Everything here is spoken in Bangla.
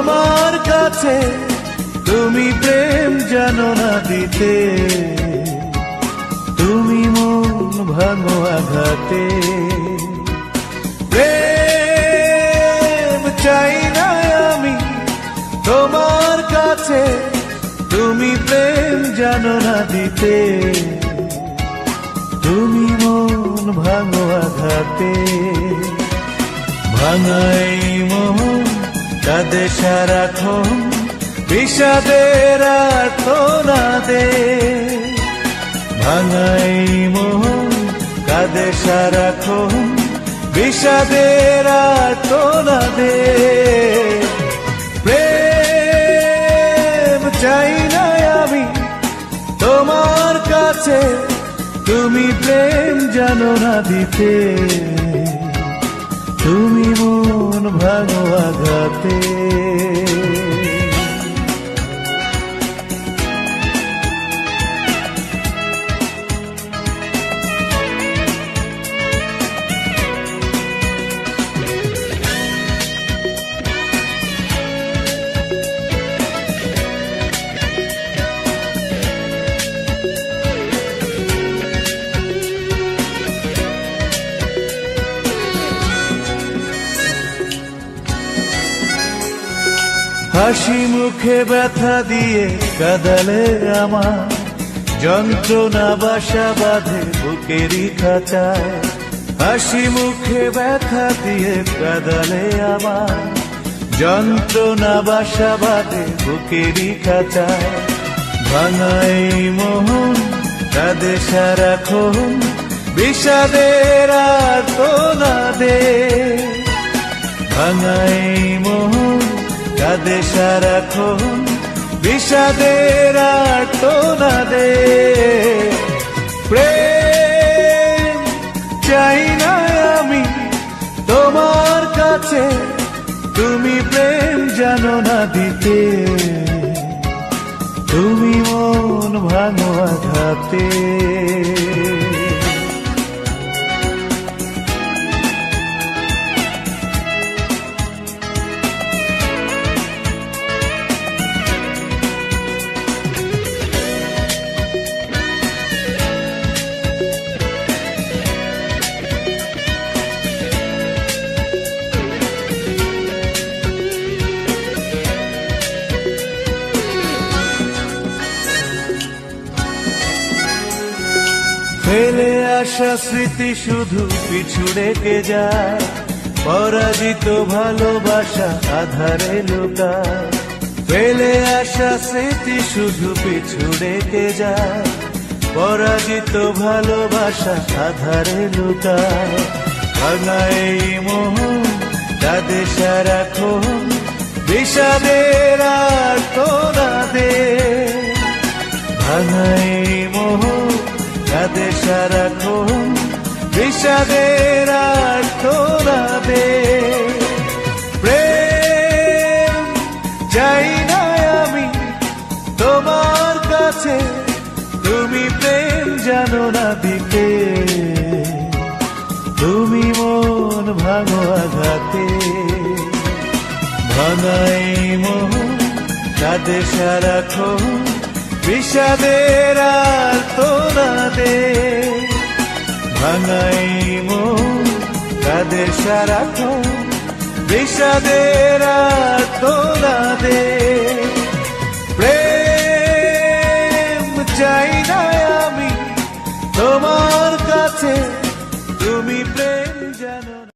তোমার কাছে তুমি প্রেম জানো না দিতে, তুমি মন ভাঙো আঘাতে। প্রেম চাই না আমি তোমার কাছে, তুমি প্রেম জানো না দিতে, তুমি মন ভাঙো আঘাতে। ভাঙাই মন কাঁদে সারাক্ষণ, বিষাদের আর্তনাদে। ভাঙাই মন কাঁদে সারাক্ষণ, বিষাদের আর্তনাদে। প্রেম চাই না আমি তোমার কাছে, তুমি প্রেম জানো না দিতে, তুমি মন ভাঙো আঘাতে। হাসি মুখে ব্যথা দিয়ে কাঁদালে আমার, যন্ত্রণা বাসা বাঁধে বুকেরই খাঁচায়। হাসি মুখে ব্যথা দিয়ে কাঁদালে আমার, যন্ত্রণা বাসা বাঁধে বুকেরই খাঁচায়। ভাঙাই মোহন কাঁদে সারাক্ষণ, বিষাদের আর্তনাদে। ভাঙাই মোহন কাঁদে সারাক্ষণ, বিষাদের আর্তনাদে। প্রেম চাই না আমি তোমার কাছে, তুমি প্রেম জানো না দিতে, তুমি মন ভাঙো আঘাতে। ফেলে আসা স্মৃতি শুধু পিছু রেখে যায়, পরাজিত ভালোবাসা আধারে লুকায়। ফেলে আসা স্মৃতি শুধু পিছু রেখে যায়, পরাজিত ভালোবাসা আধারে লুকায়। ভাঙাই মোহন কাঁদে সারাক্ষণ, বিষাদের আর্তনাদে। ভাঙাই মোহন কাঁদে সারাক্ষণ, বিষাদের আর্তনাদে। প্রেম চাই না আমি তোমার কাছে, তুমি প্রেম জানো না দিতে, তুমি মন ভাঙো আঘাতে। ভাঙাই মোহন কাঁদে সারাক্ষণ, বিষাদের আর্তনাদে। ভাঙাই মন কাঁদে সারাক্ষণ, বিষাদের আর্তনাদে।